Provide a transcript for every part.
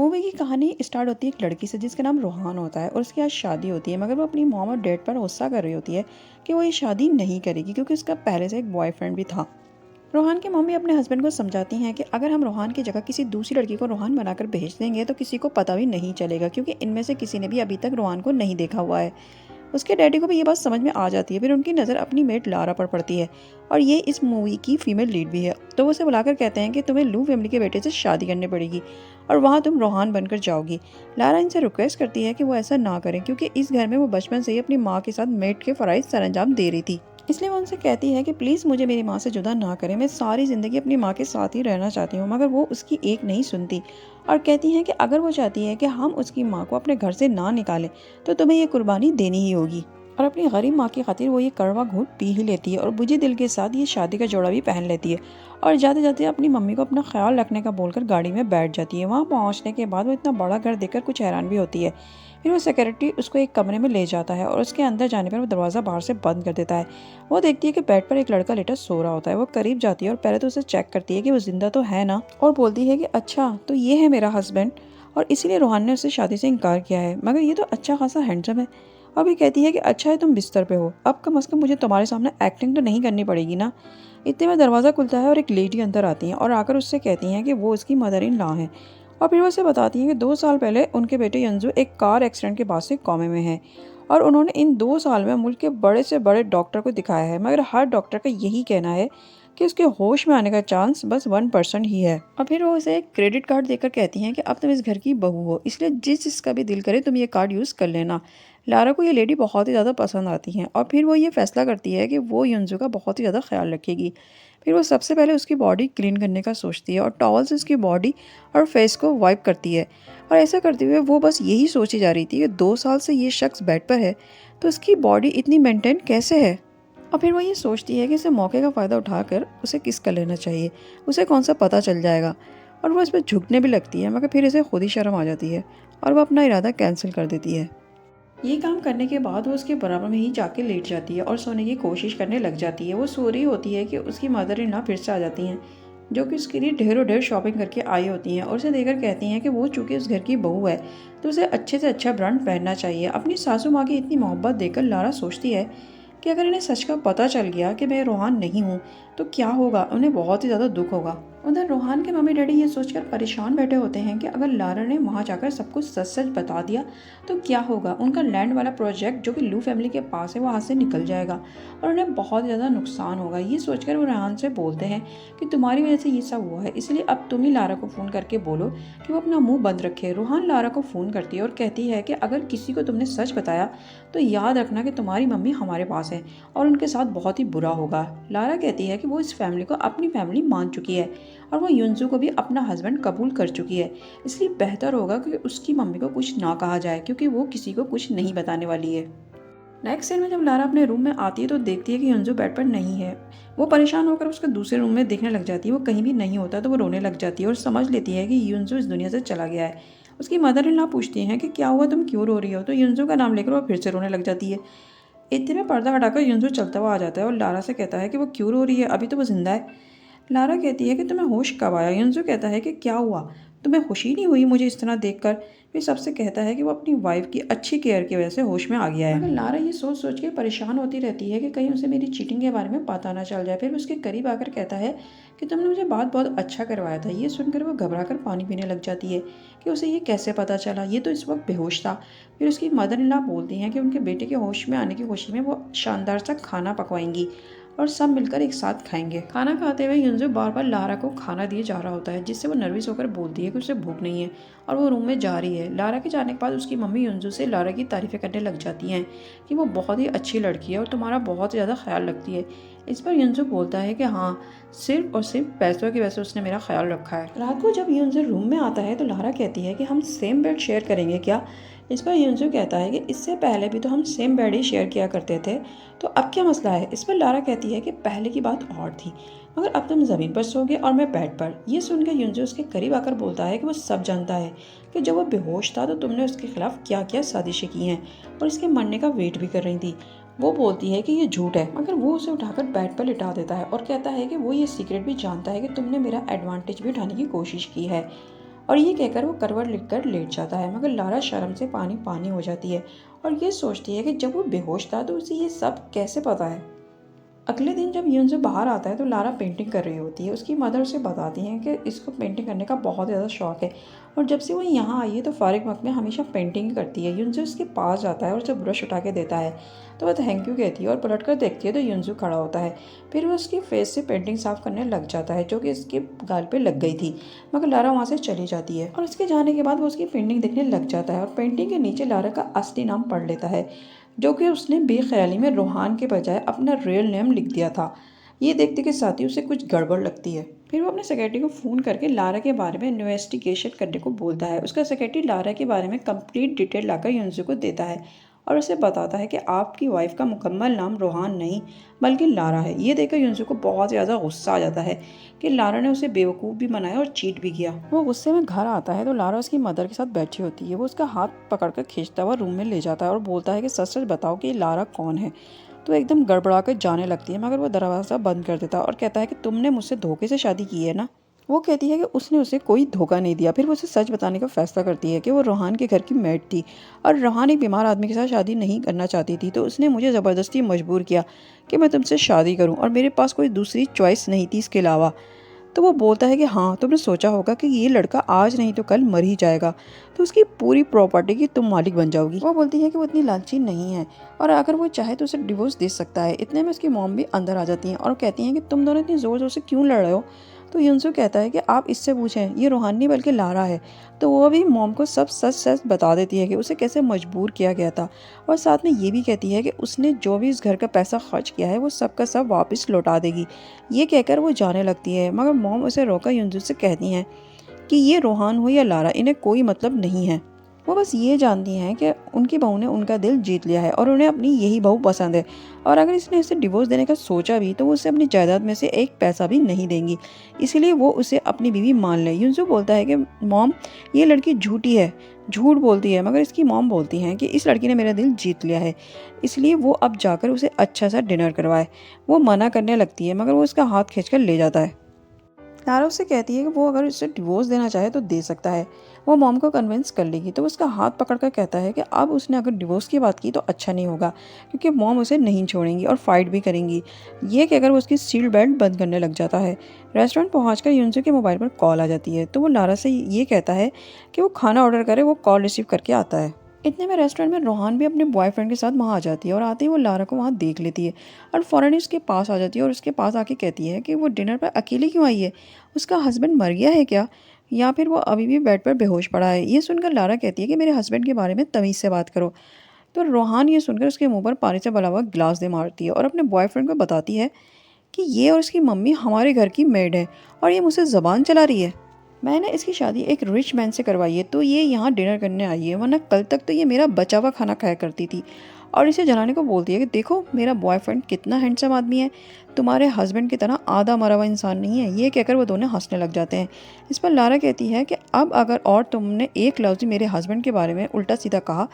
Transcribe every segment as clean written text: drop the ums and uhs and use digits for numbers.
Movie की कहानी start होती है एक लड़की से जिसका नाम रोहान होता है और उसकी आज शादी होती है, मगर वो अपनी मॉम और डैड पर गुस्सा कर रही होती है कि वो ये शादी नहीं करेगी क्योंकि उसका पहले से एक बॉयफ्रेंड भी था। रोहान की मम्मी अपने हस्बैंड को समझाती हैं कि अगर हम रोहान की जगह किसी दूसरी लड़की को रोहान बनाकर भेज देंगे तो किसी को पता भी नहीं चलेगा क्योंकि इनमें से किसी ने भी अभी तक रोहान को नहीं देखा हुआ है। उसके डैडी को भी ये बात समझ में आ जाती है। फिर उनकी नज़र अपनी मेट लारा पर पड़ती है और ये इस मूवी की फीमेल लीड भी है। तो वो उसे बुलाकर कहते हैं कि तुम्हें लू फैमिली के बेटे से शादी करनी पड़ेगी और वहाँ तुम रोहान बनकर जाओगी। लारा इनसे रिक्वेस्ट करती है कि वो ऐसा ना करें क्योंकि इस घर में वो बचपन से ही अपनी माँ के साथ मेट के फ़राइज़ सरअंजाम दे रही थी। इसलिए वो उनसे कहती है कि प्लीज़ मुझे मेरी माँ से जुदा ना करें, मैं सारी ज़िंदगी अपनी माँ के साथ ही रहना चाहती हूँ। मगर वो उसकी एक नहीं सुनती और कहती हैं कि अगर वो चाहती है कि हम उसकी माँ को अपने घर से ना निकालें तो तुम्हें ये कुर्बानी देनी ही होगी। और अपनी गरीब माँ की खातिर वो ये कड़वा घूंट पी ही लेती है और बुझे दिल के साथ ये शादी का जोड़ा भी पहन लेती है और जाते जाते अपनी मम्मी को अपना ख्याल रखने का बोलकर गाड़ी में बैठ जाती है। वहाँ पहुँचने के बाद वो इतना बड़ा घर देखकर कुछ हैरान भी होती है। फिर वो सेक्रेटरी उसको एक कमरे में ले जाता है और उसके अंदर जाने पर वो दरवाज़ा बाहर से बंद कर देता है। वो देखती है कि बेड पर एक लड़का लेटा सो रहा होता है। वो करीब जाती है और पहले तो उसे चेक करती है कि वो जिंदा तो है ना, और बोलती है कि अच्छा तो ये है मेरा हस्बैंड और इसीलिए रोहान ने उससे शादी से इनकार किया है, मगर ये तो अच्छा खासा हैंडसम है। और भी कहती है कि अच्छा है तुम बिस्तर पे हो, अब कम से कम मुझे तुम्हारे सामने एक्टिंग तो नहीं करनी पड़ेगी ना। इतने में दरवाज़ा खुलता है और एक लेडी अंदर आती हैं और आकर उससे कहती हैं कि वो उसकी मदर इन लॉ हैं। और फिर वो उसे बताती हैं कि 2 साल पहले उनके बेटे यंजू एक कार एक्सीडेंट के बाद से कोमे में है और उन्होंने इन 2 साल में मुल्क के बड़े से बड़े डॉक्टर को दिखाया है, मगर हर डॉक्टर का यही कहना है कि उसके होश में आने का चांस बस 1% ही है। और फिर वो उसे एक क्रेडिट कार्ड देकर कहती हैं कि अब तुम इस घर की बहू हो, इसलिए जिसका भी दिल करे तुम ये कार्ड यूज़ कर लेना। लारा को ये लेडी बहुत ही ज़्यादा पसंद आती हैं और फिर वो ये फैसला करती है कि वो युनजू का बहुत ही ज़्यादा ख्याल रखेगी। फिर वो सबसे पहले उसकी बॉडी क्लीन करने का सोचती है और टॉवल से उसकी बॉडी और फेस को वाइप करती है। और ऐसा करते हुए वो बस यही सोची जा रही थी कि 2 साल से ये शख्स बेड पर है तो उसकी बॉडी इतनी मेंटेन कैसे है। और फिर वो ये सोचती है कि इसे मौके का फ़ायदा उठाकर उसे किस कर लेना चाहिए, उसे कौन सा पता चल जाएगा। और वो इस पर झुकने भी लगती है, मगर फिर इसे खुद ही शर्म आ जाती है और वो अपना इरादा कैंसिल कर देती है। ये काम करने के बाद वो उसके बराबर में ही जाके लेट जाती है और सोने की कोशिश करने लग जाती है। वो सो रही होती है कि उसकी मदर इन लॉ फिर से आ जाती हैं, जो कि उसके लिए ढेरों ढेर शॉपिंग करके आई होती हैं और उसे देखकर कहती हैं कि वो चूँकि उस घर की बहू है तो उसे अच्छे से अच्छा ब्रांड पहनना चाहिए। अपनी सासू माँ की इतनी मोहब्बत देखकर लारा सोचती है कि अगर इन्हें सच का पता चल गया कि मैं रोहान नहीं हूँ तो क्या होगा, उन्हें बहुत ही ज़्यादा दुख होगा। उधर रोहान के मम्मी डैडी ये सोचकर परेशान बैठे होते हैं कि अगर लारा ने वहाँ जाकर सब कुछ सच सच बता दिया तो क्या होगा, उनका लैंड वाला प्रोजेक्ट जो कि लू फैमिली के पास है वो हाथ से निकल जाएगा और उन्हें बहुत ज़्यादा नुकसान होगा। ये सोचकर वो रोहान से बोलते हैं कि तुम्हारी वजह से ये सब हुआ है, इसलिए अब तुम ही लारा को फ़ोन करके बोलो कि वो अपना मुंह बंद रखे। रोहान लारा को फ़ोन करती है और कहती है कि अगर किसी को तुमने सच बताया तो याद रखना कि तुम्हारी मम्मी हमारे पास है और उनके साथ बहुत ही बुरा होगा। लारा कहती है कि वो इस फैमिली को अपनी फैमिली मान चुकी है और वो युनजू को भी अपना हस्बैंड कबूल कर चुकी है, इसलिए बेहतर होगा कि उसकी मम्मी को कुछ ना कहा जाए क्योंकि वो किसी को कुछ नहीं बताने वाली है। नेक्स्ट सीन में जब लारा अपने रूम में आती है तो देखती है कि युनजू बेड पर नहीं है। वो परेशान होकर उसके दूसरे रूम में देखने लग जाती है। वो कहीं भी नहीं होता तो वो रोने लग जाती है और समझ लेती है कि युनजू इस दुनिया से चला गया है। उसकी मदर इन लॉ पूछती हैं कि क्या हुआ, तुम क्यों रो रही हो, तो युनजू का नाम लेकर वो फिर से रोने लग जाती है। इतने में पर्दा हटाकर युनजू चलता हुआ आ जाता है और लारा से कहता है कि वो क्यों रो रही है, अभी तो वो जिंदा है। लारा कहती है कि तुम्हें होश कब आया। युनजू कहता है कि क्या हुआ, तुम्हें खुशी नहीं हुई मुझे इस तरह देखकर। फिर सबसे कहता है कि वो अपनी वाइफ की अच्छी केयर की वजह से होश में आ गया है। मगर लारा ये सोच सोच के परेशान होती रहती है कि कहीं उसे मेरी चीटिंग के बारे में पता ना चल जाए। फिर उसके करीब आकर कहता है कि तुमने मुझे बात बहुत अच्छा करवाया था। ये सुनकर वो घबरा कर पानी पीने लग जाती है कि उसे ये कैसे पता चला, ये तो इस वक्त बेहोश था। फिर उसकी मदर इन लॉ बोलती हैं कि उनके बेटे के होश में आने की खुशी में वो शानदार सा खाना पकवाएंगी और सब मिलकर एक साथ खाएंगे। खाना खाते हुए युनजू बार बार लारा को खाना दिए जा रहा होता है, जिससे वो नर्वस होकर बोलती है कि उसे भूख नहीं है और वो रूम में जा रही है। लारा के जाने के बाद उसकी मम्मी युनजू से लारा की तारीफ़ें करने लग जाती हैं कि वो बहुत ही अच्छी लड़की है और तुम्हारा बहुत ज़्यादा ख्याल रखती है। इस पर युनजू बोलता है कि हाँ, सिर्फ और सिर्फ पैसों की वजह से उसने मेरा ख्याल रखा है। रात को जब युनजू रूम में आता है तो लारा कहती है कि हम सेम बेड शेयर करेंगे क्या। इस पर युनजू कहता है कि इससे पहले भी तो हम सेम बेड ही शेयर किया करते थे, तो अब क्या मसला है। इस पर लारा कहती है कि पहले की बात और थी, मगर अब तुम ज़मीन पर सोगे और मैं बेड पर। ये सुनकर युनजू उसके करीब आकर बोलता है कि वो सब जानता है कि जब वो बेहोश था तो तुमने उसके खिलाफ क्या क्या साजिशें की हैं और इसके मरने का वेट भी कर रही थी। वो बोलती है कि ये झूठ है, मगर वो उसे उठाकर बेड पर लिटा देता है और कहता है कि वो ये सीक्रेट भी जानता है कि तुमने मेरा एडवांटेज भी उठाने की कोशिश की है। और ये कहकर वो करवट लिखकर लेट जाता है, मगर लारा शर्म से पानी पानी हो जाती है और ये सोचती है कि जब वो बेहोश था तो उसे ये सब कैसे पता है। अगले दिन जब यूनसू बाहर आता है तो लारा पेंटिंग कर रही होती है। उसकी मदर उसे बताती हैं कि इसको पेंटिंग करने का बहुत ज़्यादा शौक है और जब से वो यहाँ आई है तो फारिग वक्त में हमेशा पेंटिंग ही करती है। यूनसू उसके पास जाता है और उसे ब्रश उठा के देता है तो वह थैंक यू कहती है और पलट कर देखती है तो यूनसू खड़ा होता है। फिर वो उसके फेस से पेंटिंग साफ करने लग जाता है जो कि इसके गाल पे लग गई थी, मगर लारा वहाँ से चली जाती है और उसके जाने के बाद वो उसकी पेंटिंग देखने लग जाता है और पेंटिंग के नीचे लारा का असली नाम पढ़ लेता है जो कि उसने बेख्याली में रोहान के बजाय अपना रियल नेम लिख दिया था। ये देखते के साथ ही उसे कुछ गड़बड़ लगती है। फिर वो अपने सेक्रेटरी को फ़ोन करके लारा के बारे में इन्वेस्टिगेशन करने को बोलता है। उसका सेक्रेटरी लारा के बारे में कंप्लीट डिटेल लाकर यूनसू को देता है और उसे बताता है कि आपकी वाइफ का मुकम्मल नाम रोहान नहीं बल्कि लारा है। ये देखकर यूनसू को बहुत ज़्यादा गुस्सा आ जाता है कि लारा ने उसे बेवकूफ़ भी बनाया और चीट भी किया। वो गुस्से में घर आता है तो लारा उसकी मदर के साथ बैठी होती है। वो उसका हाथ पकड़कर खींचता हुआ रूम में ले जाता है और बोलता है कि सच सच बताओ कि लारा कौन है। तो एकदम गड़बड़ा कर जाने लगती है, मगर वो दरवाज़ा बंद कर देता है और कहता है कि तुमने मुझसे धोखे से शादी की है ना। वो कहती है कि उसने उसे कोई धोखा नहीं दिया। फिर वो उसे सच बताने का फैसला करती है कि वो रोहान के घर की मेड थी और रोहान एक बीमार आदमी के साथ शादी नहीं करना चाहती थी, तो उसने मुझे ज़बरदस्ती मजबूर किया कि मैं तुमसे शादी करूं और मेरे पास कोई दूसरी चॉइस नहीं थी इसके अलावा। तो वो बोलता है कि हाँ, तुमने सोचा होगा कि ये लड़का आज नहीं तो कल मर ही जाएगा, तो उसकी पूरी प्रॉपर्टी की तुम मालिक बन जाओगी। वो बोलती है कि वो इतनी लालची नहीं है और अगर वो चाहे तो उसे डिवोर्स दे सकता है। इतने में उसकी मॉम भी अंदर आ जाती हैं और कहती हैं कि तुम दोनों इतनी ज़ोर ज़ोर से क्यों लड़ रहे हो। तो युनसू कहता है कि आप इससे पूछें, ये रूहानी नहीं बल्कि लारा है। तो वो भी मॉम को सब सच सच बता देती है कि उसे कैसे मजबूर किया गया था और साथ में ये भी कहती है कि उसने जो भी इस घर का पैसा खर्च किया है वो सब का सब वापस लौटा देगी। ये कहकर वो जाने लगती है, मगर मॉम उसे रोकर युनसू से कहती हैं कि ये रोहान हो या लारा, इन्हें कोई मतलब नहीं है। वो बस ये जानती हैं कि उनकी बहू ने उनका दिल जीत लिया है और उन्हें अपनी यही बहू पसंद है और अगर इसने उसे डिवोर्स देने का सोचा भी तो वो उसे अपनी जायदाद में से एक पैसा भी नहीं देंगी, इसलिए वो उसे अपनी बीवी मान ले। युनसू बोलता है कि मॉम, ये लड़की झूठी है, झूठ बोलती है, मगर इसकी मॉम बोलती हैं कि इस लड़की ने मेरा दिल जीत लिया है, इसलिए वो अब जाकर उसे अच्छा सा डिनर करवाए। वो मना करने लगती है मगर वो उसका हाथ खींचकर ले जाता है। लारा उससे कहती है कि वो अगर उसे डिवोर्स देना चाहे तो दे सकता है, वो मॉम को कन्विंस कर लेगी। तो उसका हाथ पकड़कर कहता है कि अब उसने अगर डिवोर्स की बात की तो अच्छा नहीं होगा क्योंकि मॉम उसे नहीं छोड़ेंगी और फाइट भी करेंगी। ये कहकर वो उसकी सीट बेल्ट बंद करने लग जाता है। रेस्टोरेंट पहुंचकर युनसू के मोबाइल पर कॉल आ जाती है तो वो लारा से ये कहता है कि वो खाना ऑर्डर करे। वो कॉल रिसीव करके आता है। इतने में रेस्टोरेंट में रोहान भी अपने बॉयफ्रेंड के साथ वहाँ आ जाती है और आते ही वो लारा को वहाँ देख लेती है और फ़ौरन उसके पास आ जाती है और उसके पास आके कहती है कि वो डिनर पर अकेली क्यों आई है, उसका हस्बैंड मर गया है क्या, या फिर वो अभी भी बेड पर बेहोश पड़ा है। ये सुनकर लारा कहती है कि मेरे हस्बैंड के बारे में तमीज़ से बात करो। तो रोहान ये सुनकर उसके मुंह पर पानी से भरा हुआ गिलास दे मारती है और अपने बॉयफ्रेंड को बताती है कि ये और इसकी मम्मी हमारे घर की मेड है और ये मुझसे ज़बान चला रही है। मैंने इसकी शादी एक रिच मैन से करवाई है तो ये यहाँ डिनर करने आई है, वरना कल तक तो ये मेरा बचा हुआ खाना खाया करती थी। और इसे जलाने को बोलती है कि देखो मेरा बॉयफ्रेंड कितना हैंडसम आदमी है, तुम्हारे हस्बैंड की तरह आधा मरा हुआ इंसान नहीं है। ये कहकर वो दोनों हंसने लग जाते हैं। इस पर लारा कहती है कि अब अगर और तुमने एक लफ्ज़ मेरे हस्बैंड के बारे में उल्टा सीधा कहा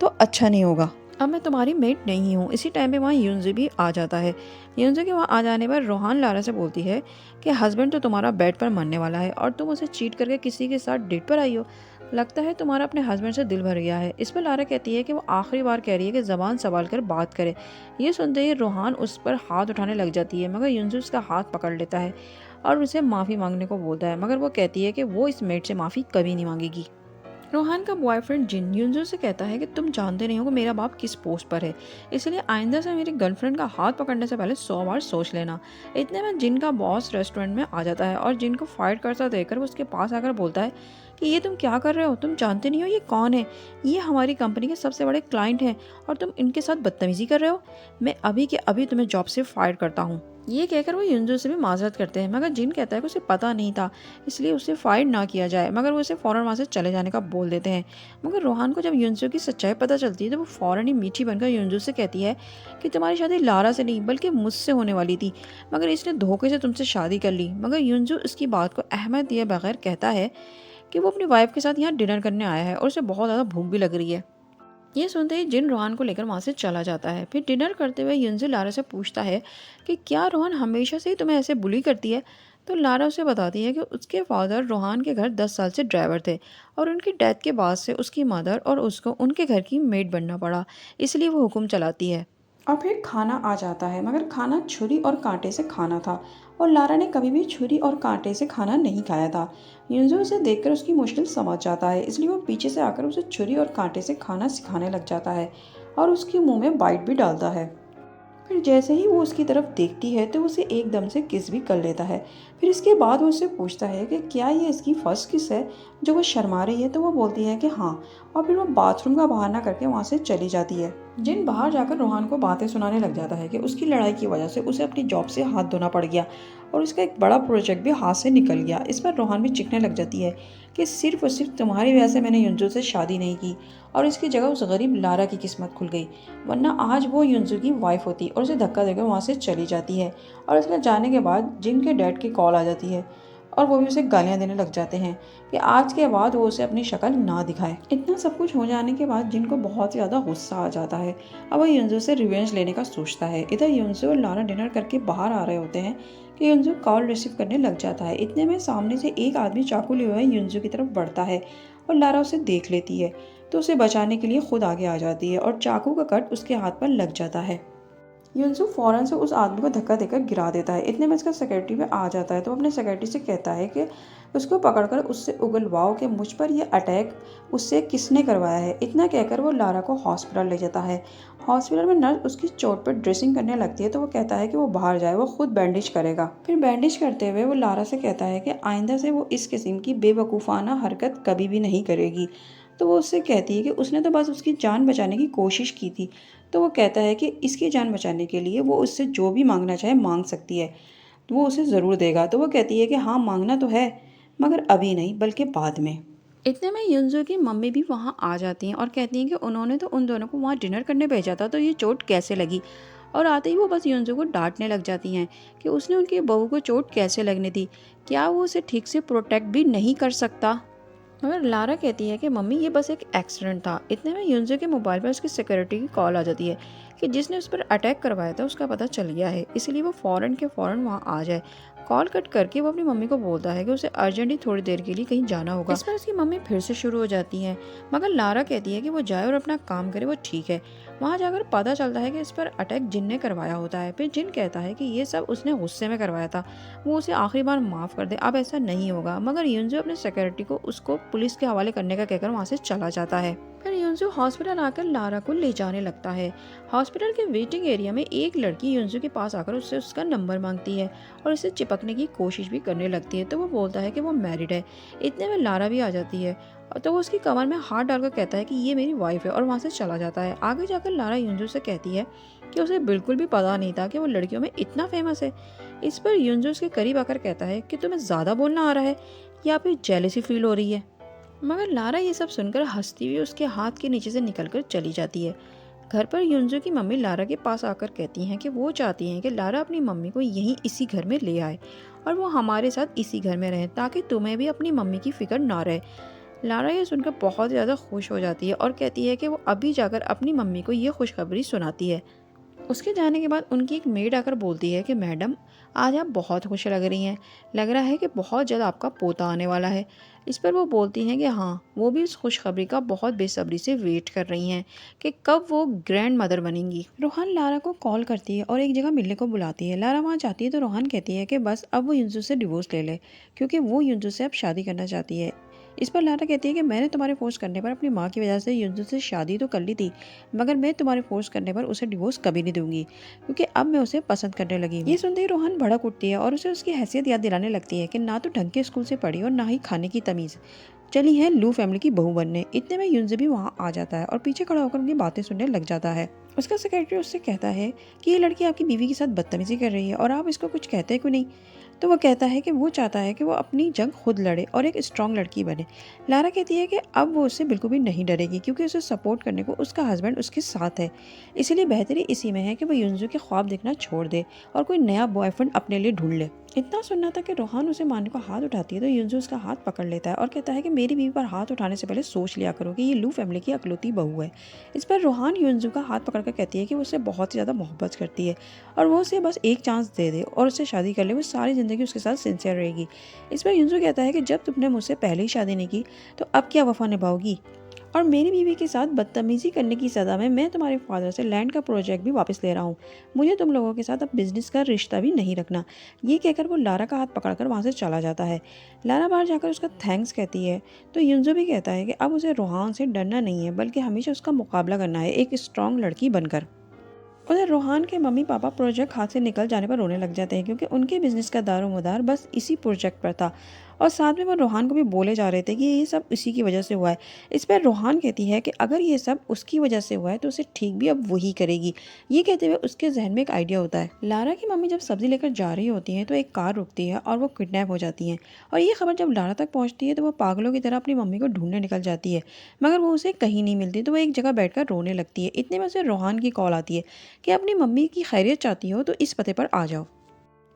तो अच्छा नहीं होगा। अब मैं तुम्हारी मेट नहीं हूँ। इसी टाइम पे वहाँ युनजू भी आ जाता है। युनजू के वहाँ आ जाने पर रोहान लारा से बोलती है कि हस्बैंड तो तुम्हारा बेड पर मरने वाला है और तुम उसे चीट करके किसी के साथ डेट पर आई हो। लगता है तुम्हारा अपने हस्बैंड से दिल भर गया है। इस पर लारा कहती है कि वो आखिरी बार कह रही है कि ज़बान संभाल कर बात करे। ये सुनते ही रोहान उस पर हाथ उठाने लग जाती है, मगर युनजू उसका हाथ पकड़ लेता है और उसे माफ़ी मांगने को बोलता है, मगर वो कहती है कि वो इस मेट से माफ़ी कभी नहीं मांगेगी। रोहान का बॉयफ्रेंड जिन युनजू से कहता है कि तुम जानते नहीं हो कि मेरा बाप किस पोस्ट पर है, इसलिए आइंदा से मेरी गर्लफ्रेंड का हाथ पकड़ने से पहले 100 बार सोच लेना। इतने में जिन का बॉस रेस्टोरेंट में आ जाता है और जिन को फाइट करता देखकर वो उसके पास आकर बोलता है कि ये तुम क्या कर रहे हो, तुम जानते नहीं हो ये कौन है, ये हमारी कंपनी के सबसे बड़े क्लाइंट हैं और तुम इनके साथ बदतमीजी कर रहे हो। मैं अभी के अभी तुम्हें जॉब से फायर करता हूँ। ये कहकर वो युनजू से भी माजरत करते हैं, मगर जिन कहता है कि उसे पता नहीं था इसलिए उसे फायर ना किया जाए, मगर वो उसे फ़ौरन वहाँ से चले जाने का बोल देते हैं। मगर रोहान को जब युनजू की सच्चाई पता चलती है तो वो फ़ौरन ही मीठी बनकर युनजू से कहती है कि तुम्हारी शादी लारा से नहीं बल्कि मुझसे होने वाली थी, मगर इसने धोखे से तुमसे शादी कर ली। मगर युनजू इसकी बात को अहमियत दिए बगैर कहता है कि वो अपनी वाइफ के साथ यहाँ डिनर करने आया है और उसे बहुत ज़्यादा भूख भी लग रही है। ये सुनते ही जिन रोहान को लेकर वहाँ से चला जाता है। फिर डिनर करते हुए युनजू लारा से पूछता है कि क्या रोहन हमेशा से ही तुम्हें ऐसे बुली करती है। तो लारा उसे बताती है कि उसके फादर रोहान के घर 10 साल से ड्राइवर थे और उनकी डेथ के बाद से उसकी मदर और उसको उनके घर की मेड बनना पड़ा, इसलिए वो हुक्म चलाती है। और फिर खाना आ जाता है, मगर खाना छुरी और कांटे से खाना था और लारा ने कभी भी छुरी और कांटे से खाना नहीं खाया था। युंजू उसे देखकर उसकी मुश्किल समझ जाता है, इसलिए वो पीछे से आकर उसे छुरी और कांटे से खाना सिखाने लग जाता है और उसके मुंह में बाइट भी डालता है। फिर जैसे ही वो उसकी तरफ देखती है तो उसे एकदम से किस भी कर लेता है। फिर इसके बाद वो उससे पूछता है कि क्या ये इसकी फर्स्ट किस है। जो वो शर्मा रही है तो वो बोलती है कि हाँ, और फिर वो बाथरूम का बहाना करके वहाँ से चली जाती है। जिन बाहर जाकर रोहान को बातें सुनाने लग जाता है कि उसकी लड़ाई की वजह से उसे अपनी जॉब से हाथ धोना पड़ गया और उसका एक बड़ा प्रोजेक्ट भी हाथ से निकल गया। इस पर रोहान भी चिढ़ने लग जाती है कि सिर्फ और सिर्फ तुम्हारी वजह से मैंने युंजू से शादी नहीं की और इसकी जगह उस गरीब लारा की किस्मत खुल गई, वरना आज वो युंजू की वाइफ होती और उसे धक्का देकर वहाँ से चली जाती है। और उसके जाने के बाद जिन के डैड की कॉल आ जाती है और वो भी उसे गालियाँ देने लग जाते हैं कि आज के बाद वो उसे अपनी शक्ल ना दिखाए। इतना सब कुछ हो जाने के बाद जिन को बहुत ज़्यादा गुस्सा आ जाता है। अब वो युंजू से रिवेंज लेने का सोचता है। इधर युंजू और लारा डिनर करके बाहर आ रहे होते हैं कि युंजू कॉल रिसीव करने लग जाता है। इतने में सामने से एक आदमी चाकू लिए हुए युंजू की तरफ बढ़ता है और लारा उसे देख लेती है तो उसे बचाने के लिए खुद आगे आ जाती है और चाकू का कट उसके हाथ पर लग जाता है। युनसु फौरन से उस आदमी को धक्का देकर गिरा देता है। इतने में इसका सेक्रेटरी भी आ जाता है तो अपने सेक्रेटरी से कहता है कि उसको पकड़कर उससे उगलवाओ कि मुझ पर यह अटैक उससे किसने करवाया है। इतना कहकर वो लारा को हॉस्पिटल ले जाता है। हॉस्पिटल में नर्स उसकी चोट पर ड्रेसिंग करने लगती है तो वो कहता है कि वो बाहर जाए, वो खुद बैंडेज करेगा। फिर बैंडेज करते हुए वो लारा से कहता है कि आइंदा से वो इस किस्म की बेवकूफ़ाना हरकत कभी भी नहीं करेगी। तो वो उससे कहती है कि उसने तो बस उसकी जान बचाने की कोशिश की थी। तो वो कहता है कि इसकी जान बचाने के लिए वो उससे जो भी मांगना चाहे मांग सकती है, तो वो उसे ज़रूर देगा। तो वो कहती है कि हाँ, मांगना तो है, मगर अभी नहीं बल्कि बाद में। इतने में युनजो की मम्मी भी वहाँ आ जाती हैं और कहती हैं कि उन्होंने तो उन दोनों को वहाँ डिनर करने भेजा था, तो ये चोट कैसे लगी। और आते ही वो बस युनजो को डांटने लग जाती हैं कि उसने उनकी बहू को चोट कैसे लगने दी, क्या वो उसे ठीक से प्रोटेक्ट भी नहीं कर सकता। मगर लारा कहती है कि मम्मी ये बस एक एक्सीडेंट था। इतने में युनजो के मोबाइल पर उसकी सिक्योरिटी की कॉल आ जाती है कि जिसने उस पर अटैक करवाया था उसका पता चल गया है, इसलिए वो फ़ौरन के फ़ौरन वहाँ आ जाए। कॉल कट करके वो अपनी मम्मी को बोलता है कि उसे अर्जेंटली थोड़ी देर के लिए कहीं जाना होगा। इस पर उसकी मम्मी फिर से शुरू हो जाती हैं, मगर लारा कहती है कि वो जाए और अपना काम करे, वो ठीक है। वहाँ जाकर पता चलता है कि इस पर अटैक जिन ने करवाया होता है। फिर जिन कहता है कि ये सब उसने गुस्से में करवाया था, वो उसे आखिरी बार माफ़ कर दे, अब ऐसा नहीं होगा। मगर युनजो अपने सेक्रेटरी को उसको पुलिस के हवाले करने का कहकर वहाँ से चला जाता है। फिर युनजो हॉस्पिटल आकर लारा को ले जाने लगता है। हॉस्पिटल के वेटिंग एरिया में एक लड़की युनजो के पास आकर उससे उसका नंबर मांगती है और इसे चिपकने की कोशिश भी करने लगती है। तो वो बोलता है कि वो मैरिड है। इतने में लारा भी आ जाती है तो वो उसकी कमर में हाथ डालकर कहता है कि ये मेरी वाइफ है और वहाँ से चला जाता है। आगे जाकर लारा युनजो से कहती है कि उसे बिल्कुल भी पता नहीं था कि वो लड़कियों में इतना फेमस है। इस पर युनजो उसके करीब आकर कहता है कि तुम्हें ज़्यादा बोलना आ रहा है या फिर जेलसी फील हो रही है। मगर लारा ये सब सुनकर हंसती हुई उसके हाथ के नीचे से निकलकर चली जाती है। घर पर युनजो की मम्मी लारा के पास आकर कहती हैं कि वो चाहती हैं कि लारा अपनी मम्मी को यहीं इसी घर में ले आए और वो हमारे साथ इसी घर में रहें ताकि तुम्हें भी अपनी मम्मी की फिक्र ना रहे। लारा ये सुनकर बहुत ज़्यादा खुश हो जाती है और कहती है कि वो अभी जाकर अपनी मम्मी को ये खुशखबरी सुनाती है। उसके जाने के बाद उनकी एक मेड आकर बोलती है कि मैडम, आज आप बहुत खुश लग रही हैं, लग रहा है कि बहुत जल्द आपका पोता आने वाला है। इस पर वो बोलती हैं कि हाँ, वो भी उस खुशखबरी का बहुत बेसब्री से वेट कर रही हैं कि कब वो ग्रैंड मदर बनेंगी। रोहान लारा को कॉल करती है और एक जगह मिलने को बुलाती है। लारा वहाँ जाती है तो रोहान कहती है कि बस अब वो युनजू से डिवोर्स ले ले, क्योंकि वो युनजू से अब शादी करना चाहती है। इस पर लारा कहती है कि मैंने तुम्हारे फोर्स करने पर अपनी माँ की वजह से युनजू से शादी तो कर ली थी, मगर मैं तुम्हारे फोर्स करने पर उसे डिवोर्स कभी नहीं दूंगी, क्योंकि अब मैं उसे पसंद करने लगी हूँ। ये सुनते ही रोहन भड़क उठती है और उसे उसकी हैसियत याद दिलाने लगती है कि ना तो ढंग के स्कूल से पढ़ी और ना ही खाने की तमीज़, चली है लू फैमिली की बहू बनने। इतने में युनजू भी वहाँ आ जाता है और पीछे खड़ा होकर उनकी बातें सुनने लग जाता है। उसका सेक्रेटरी उससे कहता है कि ये लड़की आपकी बीवी के साथ बदतमीजी कर रही है और आप इसको कुछ कहते क्यों नहीं। तो वो कहता है कि वो चाहता है कि वो अपनी जंग खुद लड़े और एक स्ट्रॉन्ग लड़की बने। लारा कहती है कि अब वो उससे बिल्कुल भी नहीं डरेगी, क्योंकि उसे सपोर्ट करने को उसका हस्बैंड उसके साथ है। इसीलिए बेहतरी इसी में है कि वो युनजू के ख्वाब देखना छोड़ दे और कोई नया बॉयफ्रेंड अपने लिए ढूंढ ले। इतना सुनना था कि रोहान उसे मारने को हाथ उठाती है तो युनजू उसका हाथ पकड़ लेता है और कहता है कि मेरी बीवी पर हाथ उठाने से पहले सोच लिया करो कि ये लू फैमिली की अकलौती बहू है। इस पर रोहान युनजू का हाथ पकड़कर कहती है कि वो उससे बहुत ही ज़्यादा मोहब्बत करती है और वो उसे बस एक चांस दे दे और उससे शादी कर ले, वो सारी ज़िंदगी ज़िंदगी उसके साथ सिंसियर रहेगी। इस पर युनजो कहता है कि जब तुमने मुझसे पहले ही शादी नहीं की तो अब क्या वफा निभाओगी, और मेरी बीवी के साथ बदतमीजी करने की सज़ा में मैं तुम्हारे फादर से लैंड का प्रोजेक्ट भी वापस ले रहा हूँ। मुझे तुम लोगों के साथ अब बिजनेस का रिश्ता भी नहीं रखना। ये कहकर वो लारा का हाथ पकड़कर वहाँ से चला जाता है। लारा बाहर जाकर उसका थैंक्स कहती है तो युनजो भी कहता है कि अब उसे रोहान से डरना नहीं है बल्कि हमेशा उसका मुकाबला करना है एक स्ट्रॉन्ग लड़की बनकर। उधर रोहान के मम्मी पापा प्रोजेक्ट हाथ से निकल जाने पर रोने लग जाते हैं क्योंकि उनके बिजनेस का दारोमदार बस इसी प्रोजेक्ट पर था, और साथ में वो रोहान को भी बोले जा रहे थे कि ये सब इसी की वजह से हुआ है। इस पर रोहान कहती है कि अगर ये सब उसकी वजह से हुआ है तो उसे ठीक भी अब वही करेगी। ये कहते हुए उसके जहन में एक आइडिया होता है। लारा की मम्मी जब सब्जी लेकर जा रही होती हैं तो एक कार रुकती है और वो किडनैप हो जाती हैं, और ये खबर जब लारा तक पहुंचती है तो वो पागलों की तरह अपनी मम्मी को ढूंढने निकल जाती है, मगर वो उसे कहीं नहीं मिलती। तो वो एक जगह बैठकर रोने लगती है। इतने में उसे रोहान की कॉल आती है कि अपनी मम्मी की खैरियत चाहती हो तो इस पते पर आ जाओ।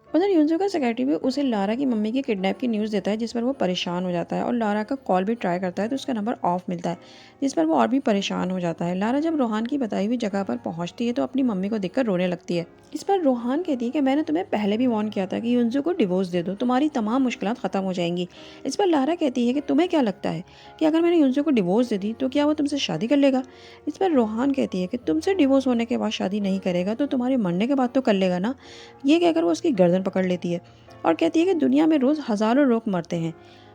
उधर युनजो का सेक्रेटरी भी उसे लारा की मम्मी के किडनैप की न्यूज़ देता है, जिस पर वो परेशान हो जाता है और लारा का कॉल भी ट्राई करता है तो उसका नंबर ऑफ मिलता है, जिस पर वो और भी परेशान हो जाता है। लारा जब रोहान की बताई हुई जगह पर पहुंचती है तो अपनी मम्मी को देखकर रोने लगती है। इस पर रोहान कहती है कि मैंने तुम्हें पहले भी वार्न किया था कि युनजो को डिवोर्स दे दो, तुम्हारी तमाम मुश्किलात खत्म हो जाएंगी। इस पर लारा कहती है कि तुम्हें क्या लगता है कि अगर मैंने युनजो को डिवोर्स दे दी तो क्या वो तुमसे शादी कर लेगा। इस पर रोहान कहती है कि तुमसे डिवोर्स होने के बाद शादी नहीं करेगा तो तुम्हारे मरने के बाद तो कर लेगा ना। ये कहकर वो उसकी गर्दन पकड़ लेती है और कहती है कि दुनिया में रोज़ हज़ारों लोग मरते हैं,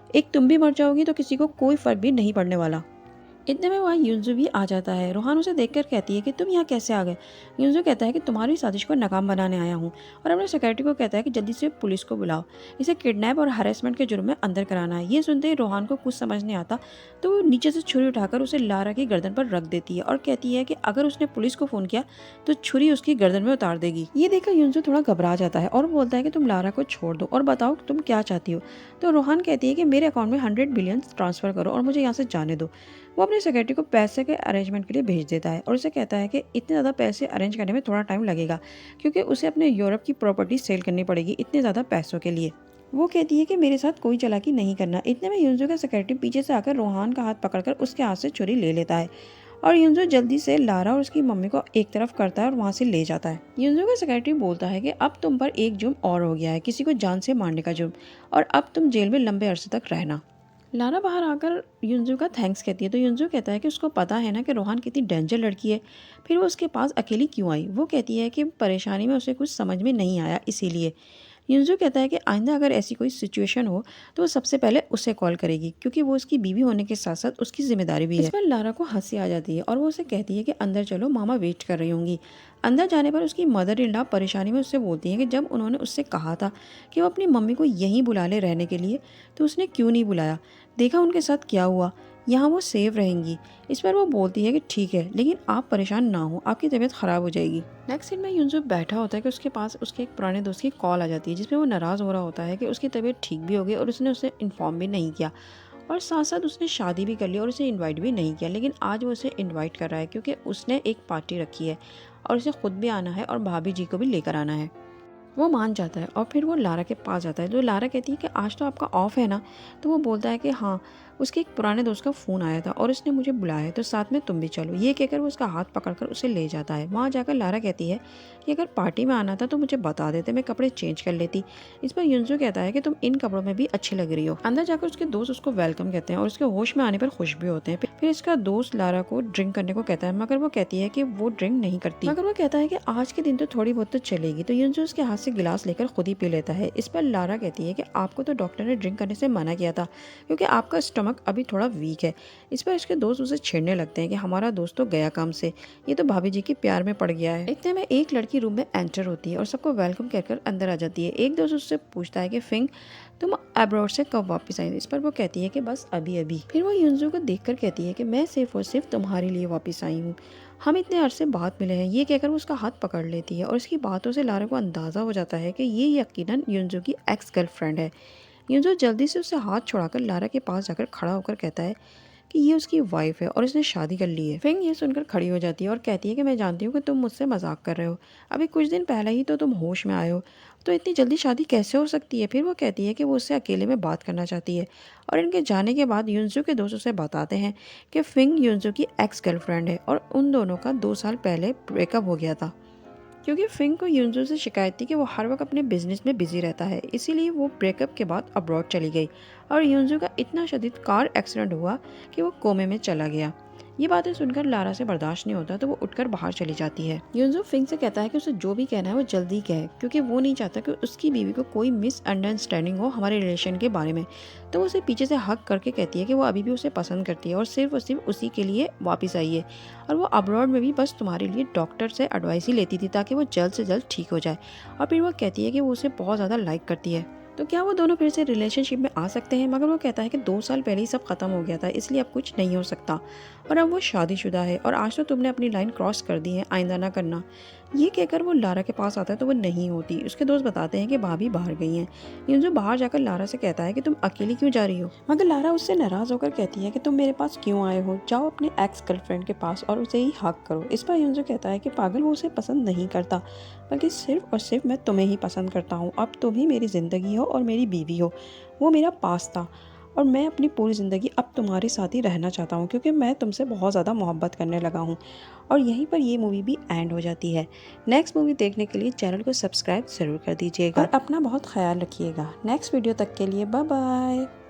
एक तुम भी मर जाओगी तो किसी को कोई फ़र्क भी नहीं पड़ने वाला। इतने में वहाँ युनजो भी आ जाता है। रोहान उसे देखकर कहती है कि तुम यहाँ कैसे आ गए। युनजो कहता है कि तुम्हारी साजिश को नाकाम बनाने आया हूँ, और अपने सेक्रेटरी को कहता है कि जल्दी से पुलिस को बुलाओ, इसे किडनैप और हरेसमेंट के जुर्म में अंदर कराना है। ये सुनते ही रोहान को कुछ समझ नहीं आता तो वो नीचे से छुरी उठाकर उसे लारा की गर्दन पर रख देती है और कहती है कि अगर उसने पुलिस को फ़ोन किया तो छुरी उसकी गर्दन में उतार देगी। ये देखकर युनजो थोड़ा घबरा जाता है और बोलता है कि तुम लारा को छोड़ दो और बताओ तुम क्या चाहती हो। तो रोहान कहती है कि मेरे अकाउंट में 100 बिलियन ट्रांसफ़र करो और मुझे यहाँ से जाने दो। वो अपने सेक्रेटरी को पैसे के अरेंजमेंट के लिए भेज देता है और उसे कहता है कि इतने ज़्यादा पैसे अरेंज करने में थोड़ा टाइम लगेगा क्योंकि उसे अपने यूरोप की प्रॉपर्टी सेल करनी पड़ेगी इतने ज़्यादा पैसों के लिए। वो कहती है कि मेरे साथ कोई चालाकी नहीं करना। इतने में युनजो का सेक्रेटरी पीछे से आकर रोहान का हाथ पकड़कर उसके हाथ से छुरी ले लेता है और युनजो जल्दी से लारा और उसकी मम्मी को एक तरफ करता है और वहाँ से ले जाता है। युनजो का सेक्रेटरी बोलता है कि अब तुम पर एक जुर्म और हो गया है, किसी को जान से मारने का जुर्म, और अब तुम जेल में लंबे अरसे तक रहना। लारा बाहर आकर युनजो का थैंक्स कहती है तो युनजो कहता है कि उसको पता है ना कि रोहान कितनी डेंजर लड़की है, फिर वो उसके पास अकेली क्यों आई। वो कहती है कि परेशानी में उसे कुछ समझ में नहीं आया इसीलिए। युनजो कहता है कि आइंदा अगर ऐसी कोई सिचुएशन हो तो वो सबसे पहले उसे कॉल करेगी क्योंकि वो उसकी बीवी होने के साथ साथ उसकी जिम्मेदारी भी है। इस पर लारा को हंसी आ जाती है और वो उसे कहती है कि अंदर चलो, मामा वेट कर रही होंगी। अंदर जाने पर उसकी मदर इन लॉ परेशानी में उससे बोलती है कि जब उन्होंने उससे कहा था कि वो अपनी मम्मी को यहीं बुला ले रहने के लिए तो उसने क्यों नहीं बुलाया, देखा उनके साथ क्या हुआ, यहाँ वो सेफ रहेंगी। इस पर वो बोलती है कि ठीक है लेकिन आप परेशान ना हो, आपकी तबीयत ख़राब हो जाएगी। नेक्स्ट सीन में युनजो बैठा होता है कि उसके पास उसके एक पुराने दोस्त की कॉल आ जाती है जिसमें वो नाराज़ हो रहा होता है कि उसकी तबीयत ठीक भी हो गई और उसने उसे इन्फॉर्म भी नहीं किया, और साथ साथ उसने शादी भी कर ली और उसे इनवाइट भी नहीं किया। लेकिन आज वो उसे इनवाइट कर रहा है क्योंकि उसने एक पार्टी रखी है और उसे खुद भी आना है और भाभी जी को भी लेकर आना है। वो मान जाता है और फिर वो लारा के पास जाता है। तो लारा कहती है कि आज तो आपका ऑफ है ना। तो वो बोलता है कि हाँ, उसके एक पुराने दोस्त का फ़ोन आया था और उसने मुझे बुलाया है तो साथ में तुम भी चलो। ये कहकर वो उसका हाथ पकड़कर उसे ले जाता है। वहाँ जाकर लारा कहती है कि अगर पार्टी में आना था तो मुझे बता देते, मैं कपड़े चेंज कर लेती। इस पर युनजो कहता है कि तुम इन कपड़ों में भी अच्छी लग रही हो। अंदर जाकर उसके दोस्त उसको वेलकम कहते हैं और उसके होश में आने पर खुश भी होते हैं। फिर इसका दोस्त लारा को ड्रिंक करने को कहता है, मगर वो कहती है कि वो ड्रिंक नहीं करती, मगर वो कहता है कि आज के दिन तो थोड़ी बहुत तो चलेगी। तो युनजो उसके हाथ से गिलास लेकर खुद ही पी लेता है। इस पर लारा कहती है कि आपको तो डॉक्टर ने ड्रिंक करने से मना किया था क्योंकि आपका स्टमक अभी थोड़ा वीक है। इस पर इसके दोस्त उसे छेड़ने लगते हैं कि हमारा दोस्त तो गया काम से, ये तो भाभी जी के प्यार में पड़ गया है। इतने में एक लड़की रूम में एंटर होती है और सबको वेलकम कहकर अंदर आ जाती है। एक दोस्त उससे पूछता है कि फिंग, तुम अब्रॉड से कब वापस आई। इस पर वो कहती है कि बस अभी अभी। फिर वो युनजो को देखकर कहती है कि मैं सिर्फ और सिर्फ तुम्हारे लिए वापस आई हूँ, हम इतने अरसे बाद मिले हैं। ये कहकर वो उसका हाथ पकड़ लेती है और उसकी बातों से लारा को अंदाज़ा हो जाता है कि ये यकीनन युनजो की एक्स गर्लफ्रेंड है। युनजो जल्दी से उससे हाथ छुड़ाकर लारा के पास जाकर खड़ा होकर कहता है कि ये उसकी वाइफ है और इसने शादी कर ली है। फिंग ये सुनकर खड़ी हो जाती है और कहती है कि मैं जानती हूँ कि तुम मुझसे मजाक कर रहे हो, अभी कुछ दिन पहले ही तो तुम होश में आए हो, तो इतनी जल्दी शादी कैसे हो सकती है। फिर वो कहती है कि वो उससे अकेले में बात करना चाहती है, और इनके जाने के बाद युनजो के दोस्त उसे बताते हैं कि फिंग युनजो की एक्स गर्लफ्रेंड है और उन दोनों का 2 साल पहले ब्रेकअप हो गया था। क्योंकि फिंग को युनजो से शिकायत थी कि वो हर वक्त अपने बिजनेस में बिजी रहता है, इसीलिए वो ब्रेकअप के बाद अब्रॉड चली गई और युनजो का इतना शदीद कार एक्सीडेंट हुआ कि वो कोमे में चला गया। ये बातें सुनकर लारा से बर्दाश्त नहीं होता तो वो उठकर बाहर चली जाती है। युनजो फिंग से कहता है कि उसे जो भी कहना है वो जल्दी कहे, क्योंकि वो नहीं चाहता कि उसकी बीवी को कोई मिसअंडरस्टैंडिंग हो हमारे रिलेशन के बारे में। तो वो उसे पीछे से हक करके कहती है कि वो अभी भी उसे पसंद करती है और सिर्फ उसी के लिए वापस आई है, और वो अब्रॉड में भी बस तुम्हारे लिए डॉक्टर से एडवाइस ही लेती थी ताकि वो जल्द से जल्द ठीक हो जाए। और फिर वो कहती है कि वो उसे बहुत ज़्यादा लाइक करती है। तो क्या वो दोनों फिर से रिलेशनशिप में आ सकते हैं? मगर वो कहता है कि 2 साल पहले ही सब खत्म हो गया था, इसलिए अब कुछ नहीं हो सकता, और अब वो शादीशुदा है और आज तो तुमने अपनी लाइन क्रॉस कर दी है, आइंदा ना करना। ये कहकर वो लारा के पास आता है तो वो नहीं होती। उसके दोस्त बताते हैं कि भाभी बाहर गई हैं। युनजो बाहर जाकर लारा से कहता है कि तुम अकेली क्यों जा रही हो, मगर लारा उससे नाराज होकर कहती है कि तुम मेरे पास क्यों आए हो, जाओ अपने एक्स गर्लफ्रेंड के पास और उसे ही हक करो। इस पर युनजो कहता है कि पागल, वो उसे पसंद नहीं करता, बल्कि सिर्फ और सिर्फ मैं तुम्हें ही पसंद करता हूँ। अब तुम ही मेरी ज़िंदगी हो और मेरी बीवी हो। वो मेरा पास था और मैं अपनी पूरी ज़िंदगी अब तुम्हारे साथ ही रहना चाहता हूँ, क्योंकि मैं तुमसे बहुत ज़्यादा मोहब्बत करने लगा हूँ। और यहीं पर ये मूवी भी एंड हो जाती है। नेक्स्ट मूवी देखने के लिए चैनल को सब्सक्राइब ज़रूर कर दीजिएगा और अपना बहुत ख्याल रखिएगा। नेक्स्ट वीडियो तक के लिए बाय बाय।